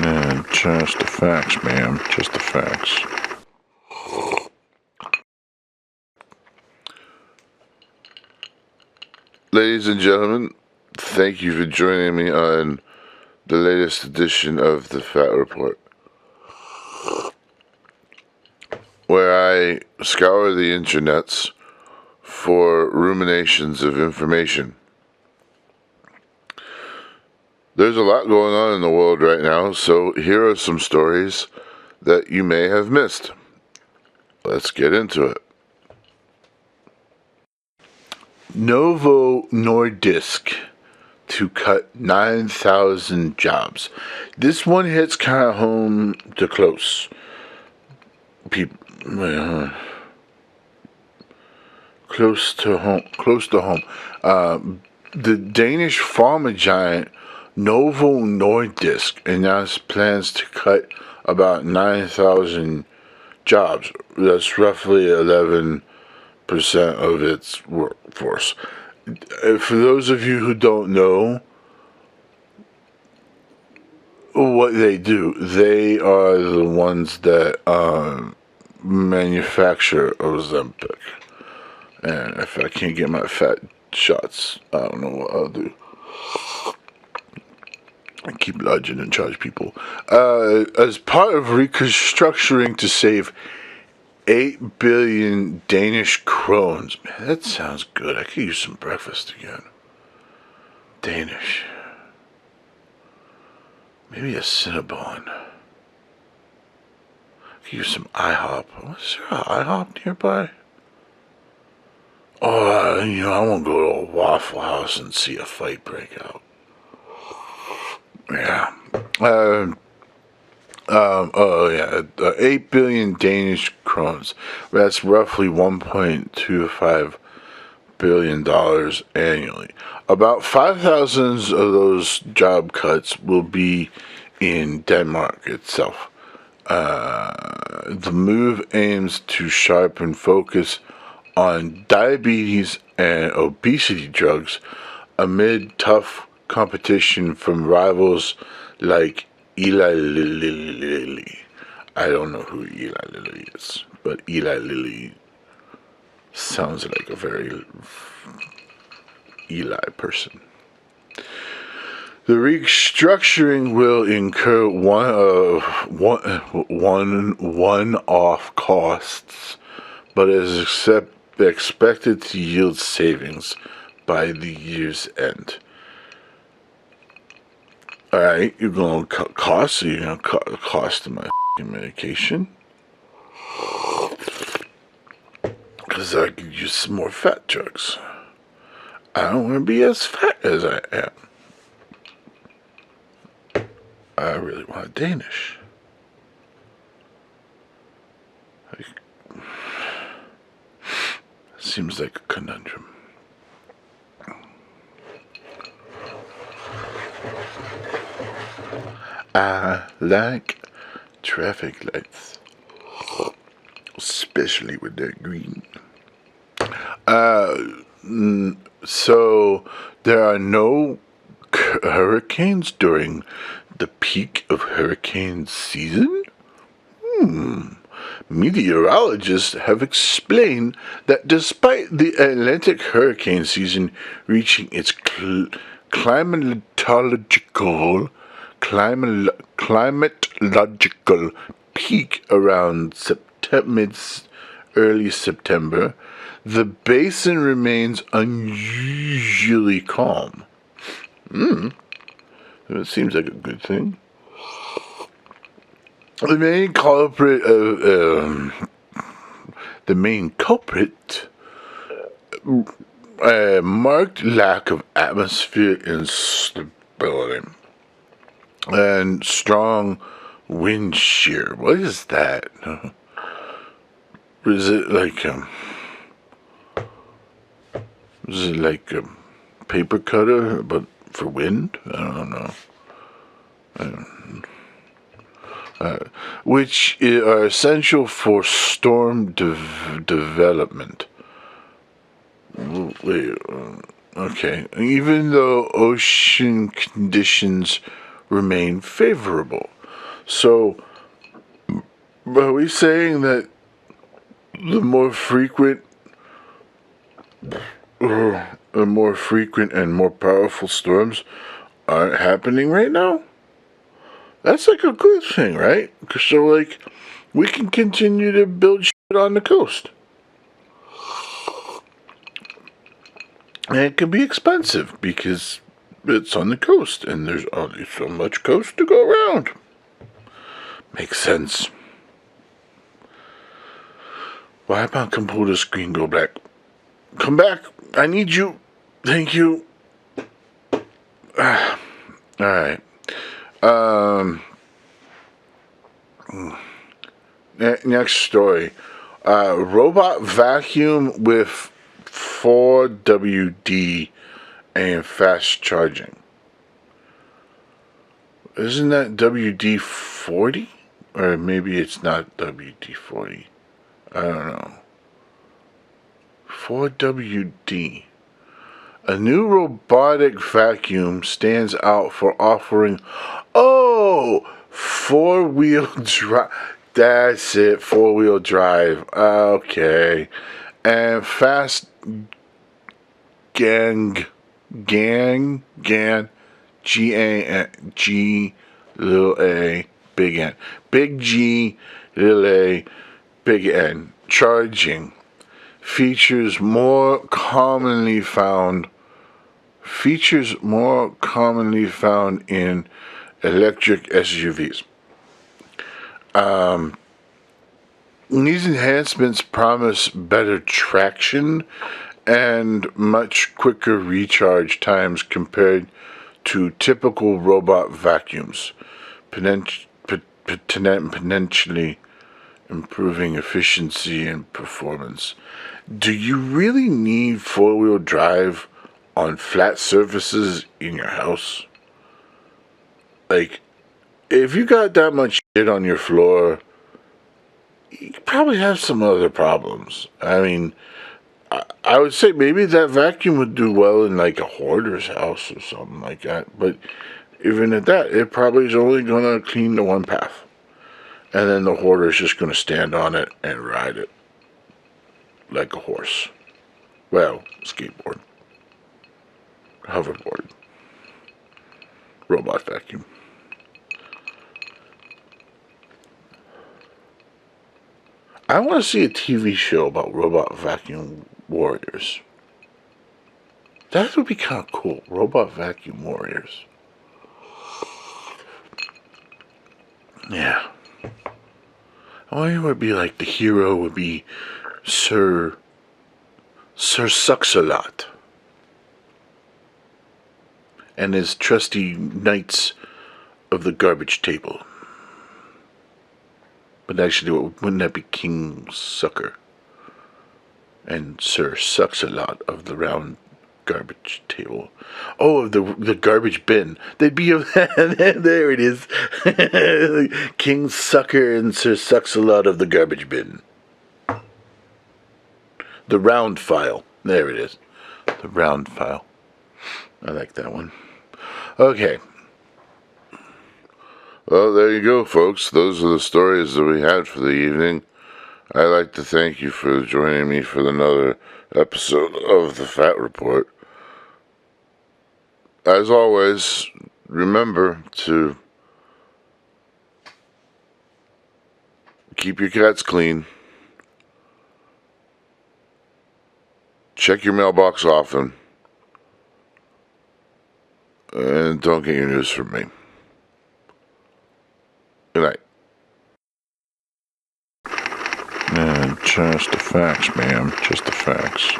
Yeah, just the facts, ma'am. Just the facts. Ladies and gentlemen, thank you for joining me on the latest edition of the Fat Report, where I scour the internets for ruminations of information. There's a lot going on in the world right now, so here are some stories that you may have missed. Let's get into it. Novo Nordisk to cut 9,000 jobs. This one hits kind of home to close. Close to home. The Danish pharma giant Novo Nordisk announced plans to cut about 9,000 jobs. That's roughly 11% of its workforce. For those of you who don't know what they do, they are the ones that manufacture Ozempic. And if I can't get my fat shots, I don't know what I'll do. I keep lodging and charge people. As part of reconstructuring to save 8 billion Danish krones. Man, that sounds good. I could use some breakfast again. Danish. Maybe a Cinnabon. I could use some IHOP. Is there an IHOP nearby? Oh, I won't go to a Waffle House and see a fight break out. Yeah. 8 billion Danish krones. That's roughly $1.25 billion annually. About 5,000 of those job cuts will be in Denmark itself. The move aims to sharpen focus on diabetes and obesity drugs amid tough competition from rivals like Eli Lilly. I don't know who Eli Lilly is, but Eli Lilly sounds like a very Eli person. The restructuring will incur one-off costs, but is expected to yield savings by the year's end. Alright, you're going to cut costs, so you're going to cut the cost of my medication. Because I could use some more fat drugs. I don't want to be as fat as I am. I really want a Danish. Seems like a conundrum. I like traffic lights, especially with that green. So there are no hurricanes during the peak of hurricane season? Meteorologists have explained that despite the Atlantic hurricane season reaching its climatological peak around early September, the basin remains unusually calm. It seems like a good thing. The main culprit, marked lack of atmosphere instability and strong wind shear. What is that? Is it like a paper cutter, but for wind? I don't know. Which are essential for storm development. Wait, okay. Even though ocean conditions remain favorable, So, are we saying that the more frequent and more powerful storms aren't happening right now? That's like a good thing, right? So, like, we can continue to build shit on the coast. And it can be expensive because it's on the coast and there's only so much coast to go around. Makes sense. Why my computer screen go black? Come back. I need you. Thank you. Alright. Next story. Robot vacuum with 4WD and fast charging. Isn't that WD-40? Or maybe it's not WD-40. I don't know. 4WD. A new robotic vacuum stands out for offering, four-wheel drive. That's it, four-wheel drive. Okay. And fast gang, G little a, big N. Big G, little a, big N. Charging. Features more commonly found in electric SUVs. These enhancements promise better traction and much quicker recharge times compared to typical robot vacuums, potentially improving efficiency and performance. Do you really need four-wheel drive on flat surfaces in your house? Like, if you got that much shit on your floor, you probably have some other problems. I mean, I would say maybe that vacuum would do well in like a hoarder's house or something like that. But even at that, it probably is only going to clean the one path. And then the hoarder is just going to stand on it and ride it like a horse. Well, skateboard. Hoverboard. Robot vacuum. I want to see a TV show about robot vacuum warriors. That would be kind of cool. Robot vacuum warriors. Yeah. I wonder what it would be like. The hero would be Sir Sucks-a-Lot. And his trusty knights of the garbage table. But actually, wouldn't that be King Sucker? And Sir Sucks-a-Lot of the round garbage table. Oh, the garbage bin. They'd be there it is. King Sucker and Sir Sucks-a-Lot of the garbage bin. The round file. There it is. The round file. I like that one. Okay. Well, there you go, folks. Those are the stories that we had for the evening. I'd like to thank you for joining me for another episode of the Fat Report. As always, remember to keep your cats clean. Check your mailbox often. And don't get your news from me. Good night. And just the facts, ma'am. Just the facts.